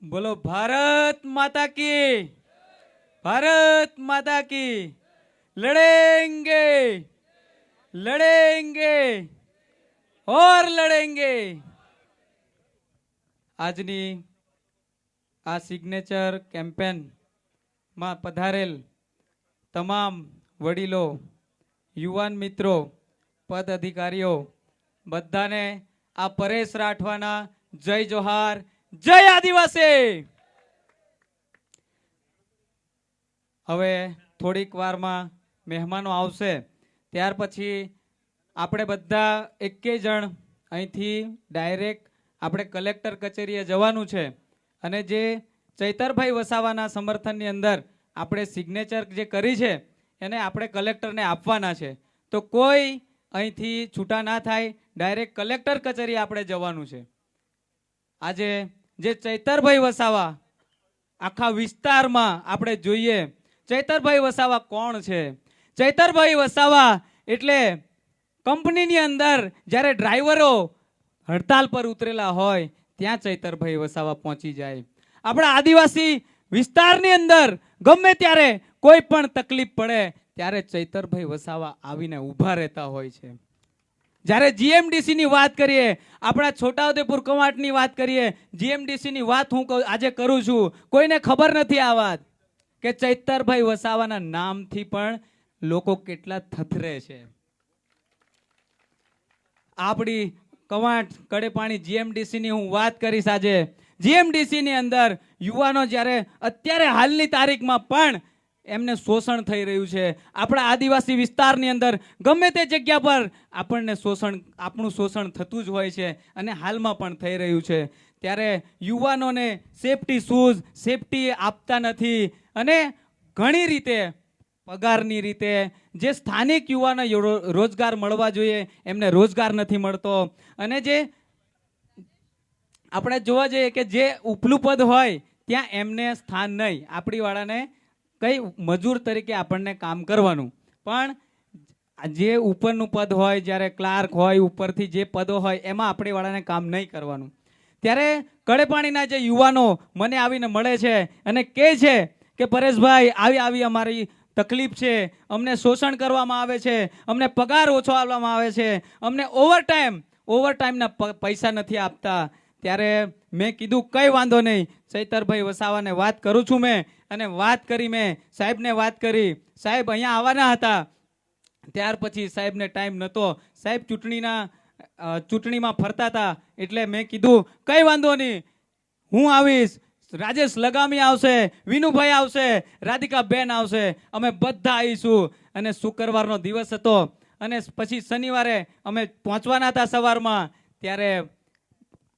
बोलो भारत माता की, भारत माता की। लड़ेंगे, लड़ेंगे और लड़ेंगे। આજની આ સિગ્નેચર કેમ્પેન માં પધારેલ તમામ વડીલો, યુવાન મિત્રો, પદ અધિકારીઓ બધાને આ પરેશ રાઠવાના જય જોહાર, જય આદિવાસી। હવે થોડીક વારમાં મહેમાનો આવશે, ત્યાર પછી આપણે બધા એકે જણ અહીંથી ડાયરેક્ટ આપણે કલેક્ટર કચેરીએ જવાનું છે અને જે ચૈતરભાઈ વસાવાના સમર્થનની અંદર આપણે સિગ્નેચર જે કરી છે એને આપણે કલેક્ટરને આપવાના છે। તો કોઈ અહીંથી છૂટા ના થાય, ડાયરેક્ટ કલેક્ટર કચેરી આપણે જવાનું છે। આજે જે ચૈતરભાઈ વસાવા આખા વિસ્તારમાં આપણે જોઈએ, ચૈતરભાઈ વસાવા કોણ છે? ચૈતરભાઈ વસાવા એટલે કંપનીની અંદર જ્યારે ડ્રાઈવરો હડતાલ પર ઉતરેલા હોય ત્યાં ચૈતરભાઈ વસાવા પહોંચી જાય। આપણા આદિવાસી વિસ્તારની અંદર ગમે ત્યારે કોઈ પણ તકલીફ પડે ત્યારે ચૈતરભાઈ વસાવા આવીને ઊભા રહેતા હોય છે। જ્યારે જીએમડીસી ની વાત કરીએ, આપણા છોટાઉદેપુર કવાંટની વાત કરીએ, જીએમડીસી ની વાત હું આજે કરું છું, કોઈને ખબર નથી આ વાત કે ચૈતરભાઈ વસાવાના નામથી પણ લોકો કેટલા થથરે છે। આપણી કવાંટ કડેપાણી જીએમડીસી ની હું વાત કરીશ। આજે જીએમડીસી ની અંદર યુવાનો જ્યારે અત્યારે હાલની તારીખમાં પણ એમને શોષણ થઈ રહ્યું છે। આપણા આદિવાસી વિસ્તારની અંદર ગમે તે જગ્યા પર આપણું શોષણ થતું જ હોય છે અને હાલમાં પણ થઈ રહ્યું છે। ત્યારે યુવાનોને સેફટી શૂઝ, સેફટી આપતા નથી અને ઘણી રીતે પગારની રીતે જે સ્થાનિક યુવાનો રોજગાર મળવા જોઈએ એમને રોજગાર નથી મળતો અને જે આપણે જોવા જઈએ કે જે ઉપલું પદ હોય ત્યાં એમને સ્થાન નહીં, આપણી વાળાને કઈ મજૂર તરીકે આપણને કામ કરવાનું, પણ જે ઉપરનું પદ હોય, જ્યારે ક્લાર્ક હોય, ઉપરથી જે પદો હોય એમાં આપણી વાળાને કામ નહીં કરવાનું। ત્યારે કડેપાણીના જે યુવાનો મને આવીને મળે છે અને કહે છે કે પરેશભાઈ આવી અમારી તકલીફ છે, અમને શોષણ કરવામાં આવે છે, અમને પગાર ઓછો આપવામાં આવે છે, અમને ઓવરટાઈમના પૈસા નથી આપતા। ત્યારે મેં કીધું કઈ વાંધો નહીં, ચૈતરભાઈ વસાવાને વાત કરું છું મેં અને વાત કરી, મેં સાહેબને વાત કરી, સાહેબ અહીંયા આવવાના હતા, ત્યાર પછી સાહેબને ટાઈમ નહોતો, સાહેબ ચૂંટણીમાં ફરતા હતા, એટલે મેં કીધું કઈ વાંધો નહીં, હું આવીશ, રાજેશ લગામી આવશે, વિનુભાઈ આવશે, રાધિકા બેન આવશે, અમે બધા આવીશું। અને શુક્રવારનો દિવસ હતો અને પછી શનિવારે અમે પહોંચવાના હતા સવારમાં, ત્યારે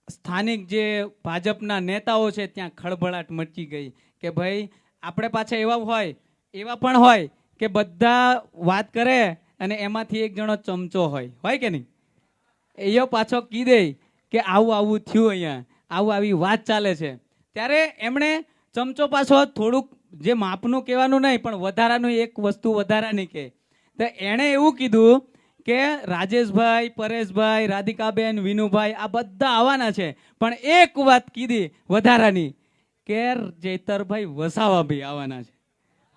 સ્થાનિક જે ભાજપના નેતાઓ છે ત્યાં ખળભળાટ મચી ગઈ કે ભાઈ આપણે પાછા એવા પણ હોય કે બધા વાત કરે અને એમાંથી એક જણો ચમચો હોય કે નહીં, એયો પાછો કી દે કે આવું થયું, અહીંયા આવી વાત ચાલે છે। ત્યારે એમણે ચમચો પાછો થોડુંક જે માપનું કહેવાનું નહીં પણ વધારાનું એક વસ્તુ વધારાની કહે, તો એણે એવું કીધું કે રાજેશભાઈ, પરેશભાઈ, રાધિકાબેન, વિનુભાઈ આ બધા આવવાના છે, પણ એક વાત કીધી વધારાની કે ચૈતરભાઈ વસાવા બી આવવાના છે।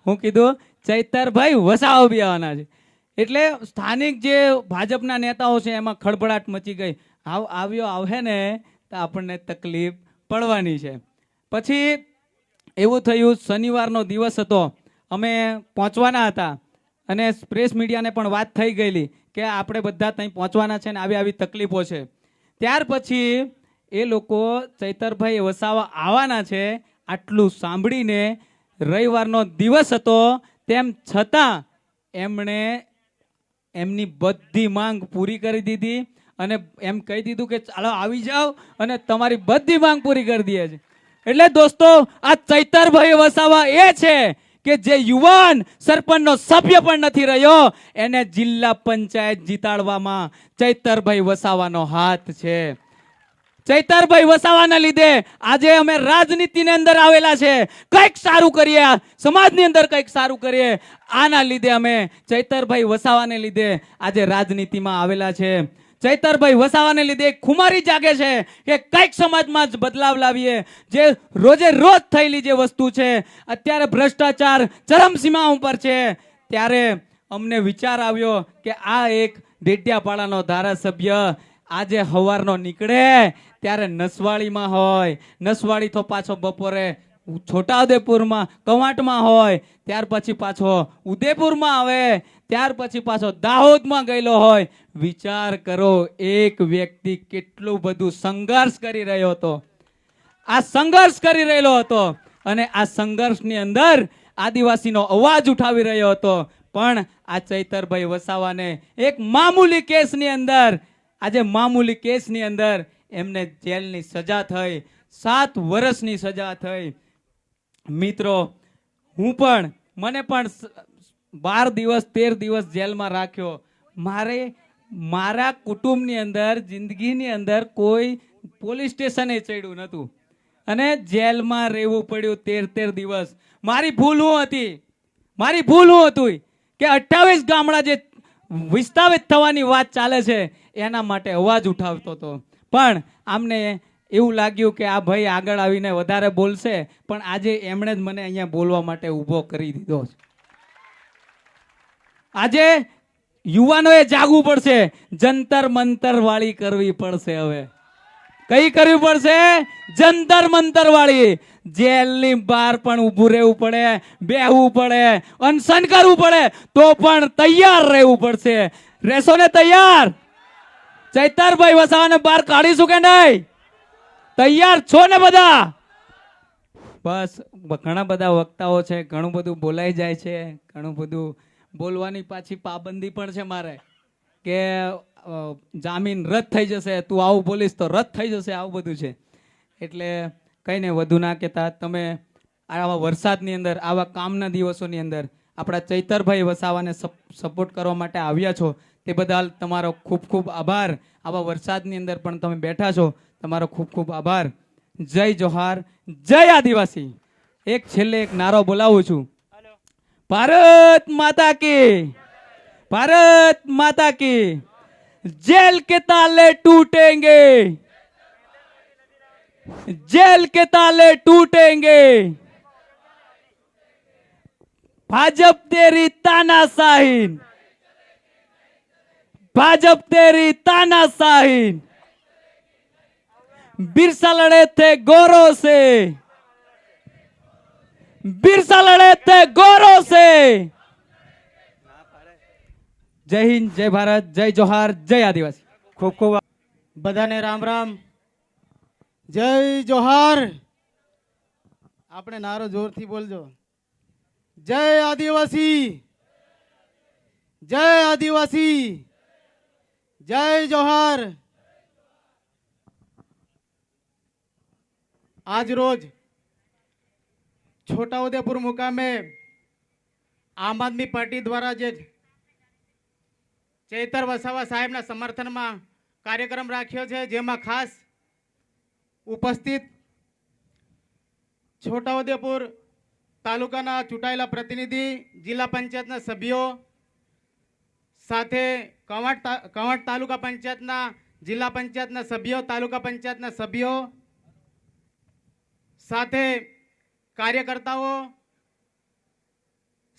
હું કીધું ચૈતરભાઈ વસાવા બી આવવાના છે, એટલે સ્થાનિક જે ભાજપના નેતાઓ છે એમાં ખળભળાટ મચી ગઈ, આવે ને તો આપણને તકલીફ પડવાની છે। પછી એવું થયું, શનિવારનો દિવસ હતો, અમે પહોંચવાના હતા અને પ્રેસ મીડિયાને પણ વાત થઈ ગયેલી કે આપણે બધા ત્યાં પહોંચવાના છે ને આવી તકલીફો છે। ત્યાર પછી એ લોકો ચૈતરભાઈ વસાવા આવવાના છે આટલું સાંભળીને, રવિવારનો દિવસ હતો તેમ છતાં એમણે એમની બધી માંગ પૂરી કરી દીધી અને એમ કહી દીધું કે ચાલો આવી જાઓ અને તમારી બધી માંગ પૂરી કરી દે છે। એટલે દોસ્તો આ ચૈતરભાઈ વસાવા એ છે કે જે યુવાન સરપંચનો સભ્ય પણ નથી રહ્યો એને જિલ્લા પંચાયત જીતાડવામાં ચૈતરભાઈ વસાવાનો હાથ છે। ચૈતરભાઈ વસાવાના લીધે આજે અમે રાજનીતિની અંદર આવેલા છે, કંઈક સારું કરીએ, સમાજની અંદર કંઈક સારું કરીએ, આના લીધે અમે ચૈતરભાઈ વસાવાને લીધે આજે રાજનીતિમાં આવેલા છે। ચૈતરભાઈ વસાવાને લીધે એક ખુમારી જાગે છે કે કંઈક સમાજમાં જ બદલાવ લાવીએ. જે રોજે રોજ થયેલી જે વસ્તુ છે, અત્યારે ભ્રષ્ટાચાર ચરમસીમા ઉપર છે, ત્યારે અમને વિચાર આવ્યો કે આ એક ડેડિયાપાડાનો ધારાસભ્ય આજે હવારનો નીકળે ત્યારે નસવાડીમાં હોય, નસવાડી તો પાછો બપોરે છોટાઉદેપુરમાં કવાંટમાં હોય, ત્યાર પછી પાછો ઉદયપુરમાં આવે, ત્યાર પછી પાછો દાહોદમાં ગયેલો હોય. વિચાર કરો, એક વ્યક્તિ કેટલું બધું સંઘર્ષ કરી રહ્યો હતો, આ સંઘર્ષ કરી રહેલો હતો, અને આ સંઘર્ષની અંદર આદિવાસીનો અવાજ ઉઠાવી રહ્યો હતો. પણ આ ચૈતરભાઈ વસાવાને એક મામૂલી કેસની અંદર, આજે મામૂલી કેસની અંદર એમને જેલની સજા થઈ, 7 વર્ષની સજા થઈ. મિત્રો, મને પણ 12 દિવસ 13 દિવસ જેલમાં રાખ્યો. મારા કુટુંબની અંદર, જિંદગીની અંદર કોઈ પોલીસ સ્ટેશને ચડ્યું નહોતું, અને જેલમાં રહેવું પડ્યું 13 દિવસ. મારી ભૂલ શું હતી કે 28 ગામડા જે વિસ્થાપિત થવાની વાત ચાલે છે એના માટે અવાજ ઉઠાવતો હતો. પણ આમને એવું લાગ્યું કે આ ભાઈ આગળ આવીને વધારે બોલશે, પણ આજે એમણે જ મને અહીંયા બોલવા માટે ઊભો કરી દીધો છે. આજે યુવાનોએ જાગવું પડશે, જંતર મંતર વાળી કરવી પડશે. હવે કઈ કરવી પડશે? જંતર મંતર વાળી. જેલની બહાર પણ ઊભું રહેવું પડે, બેહવું પડે, અનશન કરવું પડે, તો પણ તૈયાર રહેવું પડશે. રહેશો ને તૈયાર? ચૈતરભાઈ વસાવાને બહાર કાઢીશું કે નહીં? તૈયાર છો ને બધા? બસ, ઘણા બધા વક્તાઓ છે, ઘણું બધું બોલાઈ જાય છે, ઘણું બધું બોલવાની પાછી પાબંદી પણ છે મારે, કે જામીન રદ થઈ જશે, તું આવું બોલીશ તો રદ થઈ જશે, આવું બધું છે. એટલે કંઈ ને વધુ ના કહેતા, તમે આવા વરસાદની અંદર, આવા કામના દિવસોની અંદર આપણા ચૈતરભાઈ વસાવાને સપોર્ટ કરવા માટે આવ્યા છો, તે બદલ તમારો ખૂબ ખૂબ આભાર. આવા વરસાદની અંદર પણ તમે બેઠા છો, તમારો ખૂબ ખૂબ આભાર. જય જોહાર, જય આદિવાસી. છેલ્લે એક નારો બોલાવું છું. ભારત માતા કી, ભારત માતા કી. જેલ के ताले टूटेंगे, जेल के ताले टूटेंगे, भाजप तेरी तानाशाही, भाजप तेरी तानाशाही. बिरसा लड़े थे गौरव से, बिरसा लड़े थे गौरव से. जय हिंद, जय भारत, जय जोहार, जय आदिवासी. ખૂબ ખૂબ બધાને રામ રામ, જય જોહાર. આપણે નારો જોરથી બોલજો. જય આદિવાસી, જય આદિવાસી, જય જોહાર. આજ રોજ છોટાઉદેપુર મુકામે આમ આદમી પાર્ટી દ્વારા જે ચૈતર વસાવા સાહેબના સમર્થનમાં કાર્યક્રમ રાખ્યો છે, જેમાં ખાસ ઉપસ્થિત છોટાઉદેપુર તાલુકાના ચૂંટાયેલા પ્રતિનિધિ, જિલ્લા પંચાયતના સભ્યો, સાથે કવાંટ તાલુકા પંચાયતના, જિલ્લા પંચાયતના સભ્યો, તાલુકા પંચાયતના સભ્યો, સાથે કાર્યકર્તાઓ,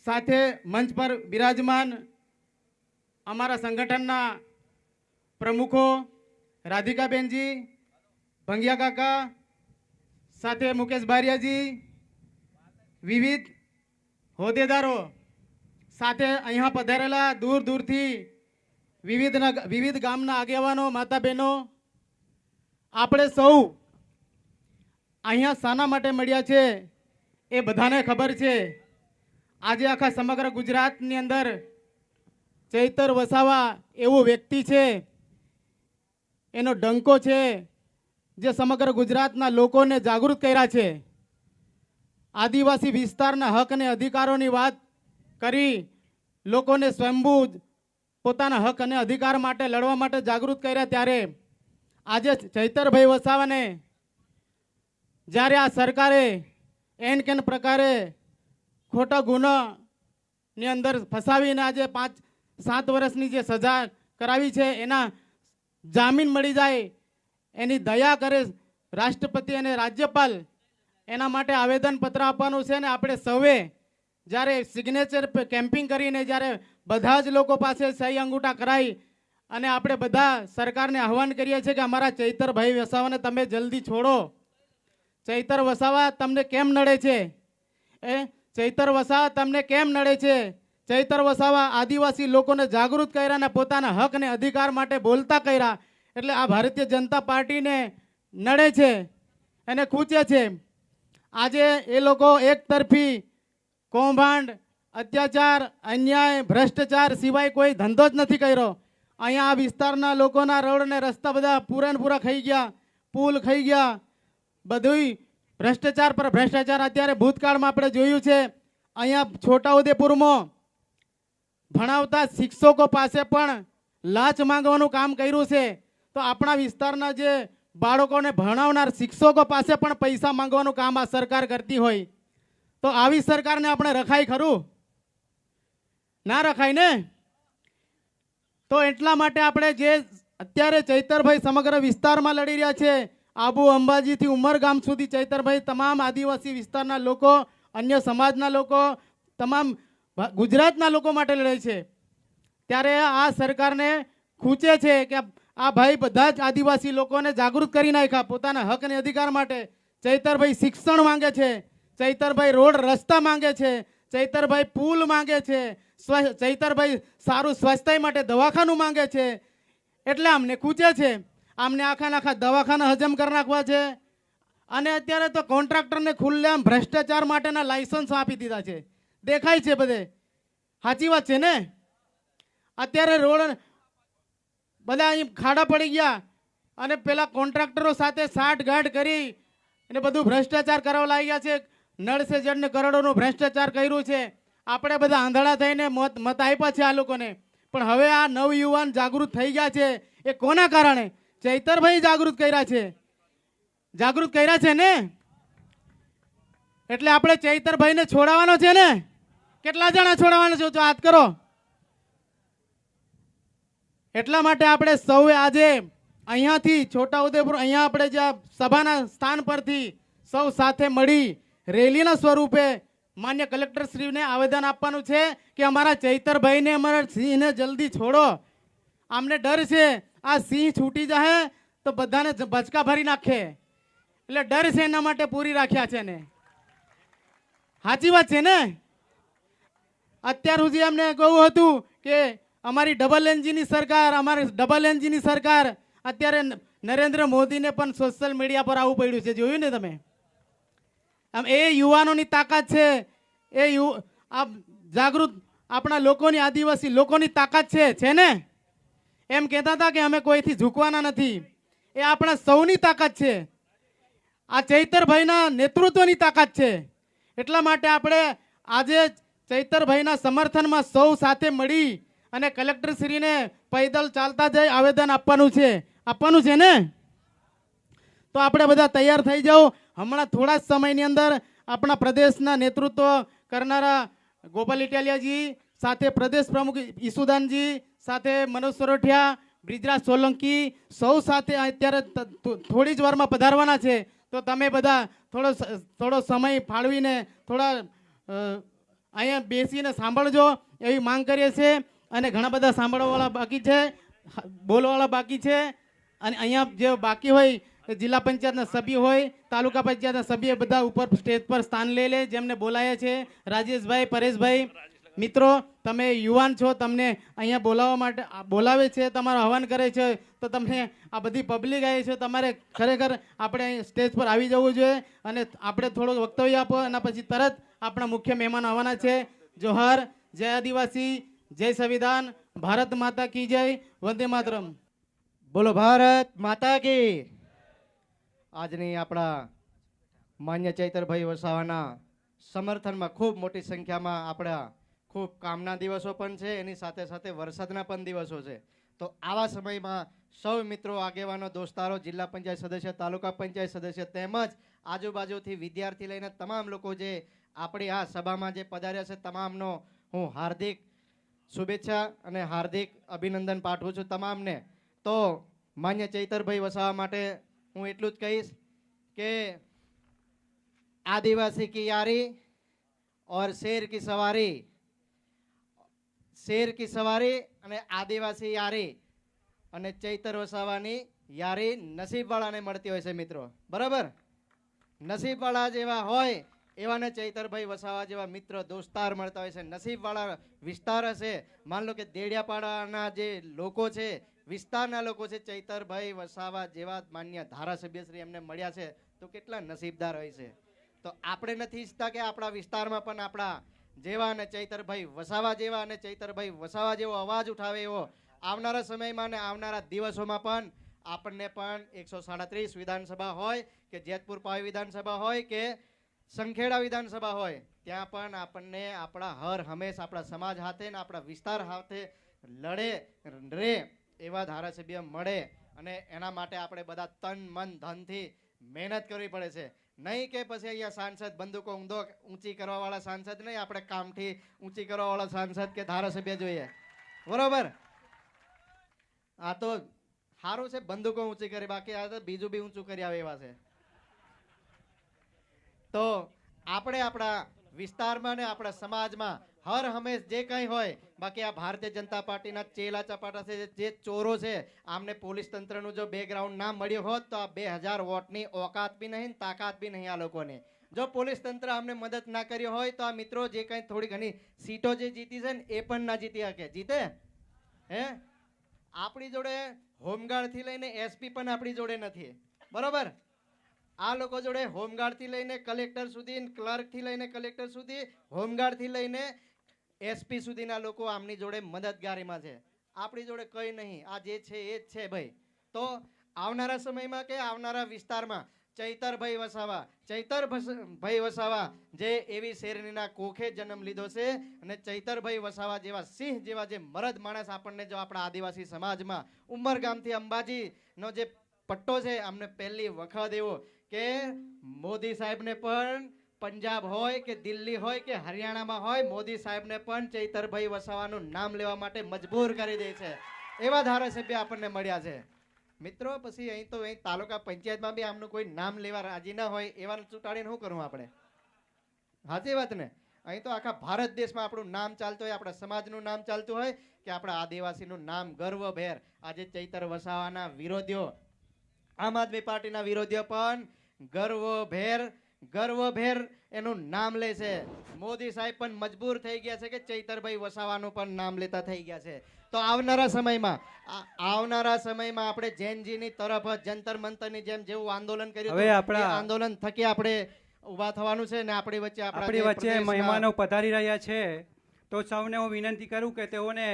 સાથે મંચ પર બિરાજમાન અમારા સંગઠનના પ્રમુખો, રાધિકાબેનજી, ભંગિયા કાકા, સાથે મુકેશ બારિયાજી, વિવિધ હોદ્દેદારો, સાથે અહીંયા પધારેલા દૂર દૂરથી વિવિધ ગામના આગેવાનો, માતા બહેનો, આપણે સૌ અહીંયા શાના માટે મળ્યા છે એ બધાને ખબર છે. આજે આખા સમગ્ર ગુજરાતની અંદર ચૈતર વસાવા એવો વ્યક્તિ છે, એનો ડંકો છે, જે સમગ્ર ગુજરાતના લોકોને જાગૃત કર્યા છે. આદિવાસી વિસ્તારના હક અને અધિકારોની વાત કરી, લોકોને સ્વયંભૂ પોતાના હક અને અધિકાર માટે લડવા માટે જાગૃત કર્યા. ત્યારે આજે ચૈતરભાઈ વસાવાને જ્યારે આ સરકારે એન કેન પ્રકારે ખોટા ગુનાની અંદર ફસાવીને આજે 5-7 વર્ષની જે સજા કરાવી છે, એના જામીન મળી જાય, એની દયા કરે રાષ્ટ્રપતિ અને રાજ્યપાલ, એના માટે આવેદનપત્ર આપવાનું છે. ને આપણે સૌએ જ્યારે સિગ્નેચર કેમ્પિંગ કરીને જ્યારે બધા જ લોકો પાસે સહી અંગૂઠા કરાઈ અને આપણે બધા સરકારને આહવાન કરીએ છીએ કે અમારા ચૈતરભાઈ વસાવાને તમે જલ્દી છોડો. ચૈતર વસાવા તમને કેમ નડે છે? ચૈતર વસાવા તમને કેમ નડે છે? ચૈતર વસાવા આદિવાસી લોકોને જાગૃત કર્યા અને પોતાના હક અને અધિકાર માટે બોલતા કર્યા. એટલે આ ભારતીય જનતા પાર્ટીને નડે છે, એને ખૂંચે છે. આજે એ લોકો એક તરફી કૌભાંડ, અત્યાચાર, અન્યાય, ભ્રષ્ટાચાર સિવાય કોઈ ધંધો જ નથી કર્યો. અહીંયા આ વિસ્તારના લોકોના રોડ ને રસ્તા બધા પૂરા ખાઈ ગયા, પુલ ખાઈ ગયા, બધું ભ્રષ્ટાચાર પર ભ્રષ્ટાચાર. અત્યારે ભૂતકાળમાં આપણે જોયું છે, અહીંયા છોટાઉદેપુરમાં ભણાવતા શિક્ષકો પાસે પણ લાંચ માંગવાનું કામ કર્યું છે. તો આપણા વિસ્તારના જે બાળકોને ભણાવનાર શિક્ષકો પાસે પણ પૈસા માંગવાનું કામ આ સરકાર કરતી હોય તો આવી સરકારને આપણે રખાય ખરું? ના રખાય ને. તો એટલા માટે આપણે જે અત્યારે ચૈતરભાઈ સમગ્ર વિસ્તારમાં લડી રહ્યા છે, આબુ અંબાજીથી ઉમરગામ સુધી ચૈતરભાઈ તમામ આદિવાસી વિસ્તારના લોકો, અન્ય સમાજના લોકો, તમામ ગુજરાતના લોકો માટે લડે છે. ત્યારે આ સરકારને ખૂંચે છે કે આ ભાઈ બધા જ આદિવાસી લોકોને જાગૃત કરી નાખ્યા પોતાના હક અને અધિકાર માટે. ચૈતરભાઈ શિક્ષણ માંગે છે, ચૈતરભાઈ રોડ રસ્તા માંગે છે, ચૈતરભાઈ પુલ માંગે છે, ચૈતરભાઈ સારું સ્વાસ્થ્ય માટે દવાખાનું માંગે છે. એટલે અમને ખૂંચે છે. આમને આખા દવાખાના હજમ કરી નાખવા છે. અને અત્યારે તો કોન્ટ્રાક્ટરને ખુલ્લેઆમ ભ્રષ્ટાચાર માટેના લાયસન્સ આપી દીધા છે. દેખાય છે બધે. સાચી વાત છે ને? અત્યારે રોડ બધા અહીં ખાડા પડી ગયા અને પેલા કોન્ટ્રાક્ટરો સાથે સાઠગાંઠ કરી અને બધું ભ્રષ્ટાચાર કરવા લાગ્યા છે. નળ સે જળને કરોડોનું ભ્રષ્ટાચાર કર્યું છે. આપણે બધા આંધળા થઈને મત આપ્યા છે આ લોકોને. પણ હવે આ નવયુવાન જાગૃત થઈ ગયા છે. એ કોના કારણે? ચૈતરભાઈ જાગૃત કર્યા છે. જાગૃત કર્યા છે ને. એટલે આપણે ચૈતરભાઈને છોડાવવાનો છે ને. કેટલા જણા છોડાવવાનો છો? હાથ કરો. એટલા માટે આપણે સૌએ આજે અહીંયાથી છોટાઉદેપુર અહીંયા આપણે જ્યાં સભાના સ્થાન પરથી સૌ સાથે મળી રેલીના સ્વરૂપે માન્ય કલેક્ટર શ્રીને આવેદન આપવાનું છે કે અમારા ચૈતરભાઈને, અમારા સિંહને જલ્દી છોડો. આમને ડર છે આ સિંહ છૂટી જાય તો બધાને બચકા ભરી નાખે. એટલે ડર છે, એના માટે પૂરી રાખ્યા છે ને. સાચી વાત છે ને? અત્યાર સુધી અમને કહ્યું હતું કે અમારી ડબલ એન્જિનની સરકાર, અમારી ડબલ એન્જિનની સરકાર. અત્યારે નરેન્દ્ર મોદીને પણ સોશિયલ મીડિયા પર આવવું પડ્યું છે. જોયું ને તમે? આમ એ યુવાનોની તાકાત છે. આ જાગૃત આપણા લોકોની, આદિવાસી લોકોની તાકાત છે ને? એમ કહેતા હતા કે અમે કોઈથી ઝૂકવાના નથી. એ આપણા સૌની તાકાત છે. આ ચૈતરભાઈના નેતૃત્વની તાકાત છે. એટલા માટે આપણે આજે ચૈતરભાઈના સમર્થનમાં સૌ સાથે મળી અને કલેક્ટરશ્રીને પૈદલ ચાલતા જઈ આવેદન આપવાનું છે ને. તો આપણે બધા તૈયાર થઈ જાઓ. હમણાં થોડા જ સમયની અંદર આપણા પ્રદેશના નેતૃત્વ કરનારા ગોપાલ ઇટાલિયાજી સાથે પ્રદેશ પ્રમુખ ઈસુદાનજી સાથે મનોજ સોરઠિયા, બ્રિજરાજ સોલંકી સૌ સાથે અત્યારે થોડી જ વારમાં પધારવાના છે. તો તમે બધા થોડો સમય ફાળવીને થોડા અહીંયા બેસીને સાંભળજો એવી માંગ કરીએ છીએ. અને ઘણા બધા સાંભળવાવાળા બાકી છે, બોલવાવાળા બાકી છે. અને અહીંયા જે બાકી હોય જિલ્લા પંચાયતના સભ્ય હોય, તાલુકા પંચાયતના સભ્ય બધા ઉપર સ્ટેજ પર સ્થાન લઈ લે જેમને બોલાયા છે. રાજેશભાઈ, પરેશભાઈ, મિત્રો તમે યુવાન છો, તમને અહીંયા બોલાવવા માટે બોલાવે છે, તમારું આહવાન કરે છે. તો તમને આ બધી પબ્લિક આવી છે, તમારે ખરેખર આપણે સ્ટેજ પર આવી જવું જોઈએ અને આપણે થોડું વક્તવ્ય આપો. એના પછી તરત આપણા મુખ્ય મહેમાન આવવાના છે. જોહાર, જય આદિવાસી, જય સંવિધાન, ભારત માતા કી જય, વંદે માતરમ. બોલો ભારત માતા કી. આજની આપણા માન્ય ચૈતરભાઈ વસાવાના સમર્થનમાં ખૂબ મોટી સંખ્યામાં આપણા ખૂબ કામના દિવસો પણ છે, એની સાથે સાથે વરસાદના પણ દિવસો છે. તો આવા સમયમાં સૌ મિત્રો, આગેવાનો, દોસ્તારો, જિલ્લા પંચાયત સદસ્ય, તાલુકા પંચાયત સદસ્ય તેમજ આજુબાજુથી વિદ્યાર્થી લઈને તમામ લોકો જે આપણી આ સભામાં જે પધાર્યા છે તમામનો હું હાર્દિક શુભેચ્છા અને હાર્દિક અભિનંદન પાઠવું છું તમામને. તો માન્ય ચૈતરભાઈ વસાવા માટે હું એટલું જ કહીશ કે આદિવાસી કી યારી और શેર કી સવારી અને આદિવાસી યારી અને ચૈતર વસાવાની યારી નસીબવાળાને મળતી હોય છે મિત્રો, બરાબર. નસીબવાળા જેવા હોય એવાને ચૈતરભાઈ વસાવા જેવા મિત્ર દોસ્તાર મળતા હોય છે. નસીબવાળા વિસ્તાર હશે, માન લો કે દેડિયાપાડાના જે લોકો છે, વિસ્તારના લોકો છે, ચૈતરભાઈ વસાવા જેવા માન્ય ધારાસભ્યશ્રી એમને મળ્યા છે તો કેટલા નસીબદાર હોય છે. તો આપણે નથી ઈચ્છતા કે આપણા વિસ્તારમાં પણ આપણા જેવા અને ચૈતરભાઈ વસાવા જેવા અને ચૈતરભાઈ વસાવા જેવો અવાજ ઉઠાવે એવો આવનારા સમયમાં અને આવનારા દિવસોમાં પણ આપણને પણ 137 વિધાનસભા હોય કે જેતપુર પાવી વિધાનસભા હોય કે સંખેડા વિધાનસભા હોય, ત્યાં પણ આપણને આપણા હર હંમેશ આપણા સમાજ હાથે ને આપણા વિસ્તાર હાથે લડે રે એવા ધારાસભ્ય મળે અને એના માટે આપણે બધા તન મન ધનથી મહેનત કરવી પડે છે. નહીં કે પછી અહીંયા સાંસદ બંદૂકો ઊંચી કરવા વાળા સાંસદ નહીં, આપણે કામથી ઊંચી કરવા વાળા સાંસદ કે ધારાસભ્ય જોઈએ, બરોબર. આ તો સારું છે બંદૂકો ઊંચી કરી, બાકી આ તો બીજું બી ઊંચું કરી આવે એવા છે. તો આપણે આપણા વિસ્તારમાં ને આપણા સમાજમાં હર હંમેશ જે કંઈ હોય, બાકી આ ભારતીય જનતા પાર્ટીના ચેલા ચપાટા છે, જે ચોરો છે, આમને પોલીસ તંત્રનું જો બેકગ્રાઉન્ડ ના મળ્યું હોત તો આ 2000 વોટની ઓકાત બી નહીં, તાકાત બી નહીં આ લોકોને. જો પોલીસ તંત્ર અમને મદદ ના કર્યો હોય તો આ મિત્રો જે કંઈ થોડી ઘણી સીટો જે જીતી છે ને એ પણ ના જીતી શકે. જીતે હે? આપણી જોડે હોમગાર્ડથી લઈને એસપી પણ આપણી જોડે નથી, બરોબર. આ લોકો જોડે હોમગાર્ડથી લઈને કલેક્ટર સુધી, ક્લર્કથી લઈને કલેક્ટર સુધી, હોમગાર્ડથી લઈને એસપી સુધીના લોકો આમની જોડે મદદગારીમાં છે. આપણી જોડે કંઈ નહીં, આ જે છે એ જ છે ભાઈ. તો આવનારા સમયમાં કે આવનારા વિસ્તારમાં ચૈતરભાઈ વસાવા જે એવી શેરનીના કોખે જન્મ લીધો છે અને ચૈતરભાઈ વસાવા જેવા સિંહ જેવા જે મરદ માણસ આપણને જો આપણા આદિવાસી સમાજમાં ઉમરગામથી અંબાજીનો જે પટ્ટો છે, અમને પહેલી વખત એવો કે મોદી સાહેબને પણ પંજાબ હોય કે દિલ્હી હોય કે હરિયાણામાં હોય, મોદી સાહેબને પણ ચૈતરભાઈ વસાવાનું નામ લેવા માટે મજબૂર કરી દે છે એવા ધારાસભ્ય આપણને મળ્યા છે મિત્રો. પછી અહીં તો અહીં તાલુકા પંચાયતમાં બી આમનું કોઈ નામ લેવા રાજી ના હોય એવા ચૂંટાડીને શું કરવું આપણે? સાચી વાત ને. અહીં તો આખા ભારત દેશમાં આપણું નામ ચાલતું હોય, આપણા સમાજનું નામ ચાલતું હોય કે આપણા આદિવાસીનું નામ ગર્વભેર. આજે ચૈતર વસાવાના વિરોધીઓ, આમ આદમી પાર્ટીના વિરોધીઓ પણ ગર્વભેર એનું નામ લે છે. મોદી સાહેબ પણ મજબૂર થઈ ગયા છે કે ચૈતરભાઈ વસાવાનું પણ નામ લેતા થઈ ગયા છે. તો આવનારા સમયમાં આપણે જૈનજીની તરફ જંતર મંતરની જેમ જેવું આંદોલન કર્યું હવે હતું, આપણા એ આંદોલન થકી આપણે ઉભા થવાનું છે ને આપણી વચ્ચે આપણી વચ્ચે મહેમાનો પધારી રહ્યા છે, તો સૌને હું વિનંતી કરું કે તેઓને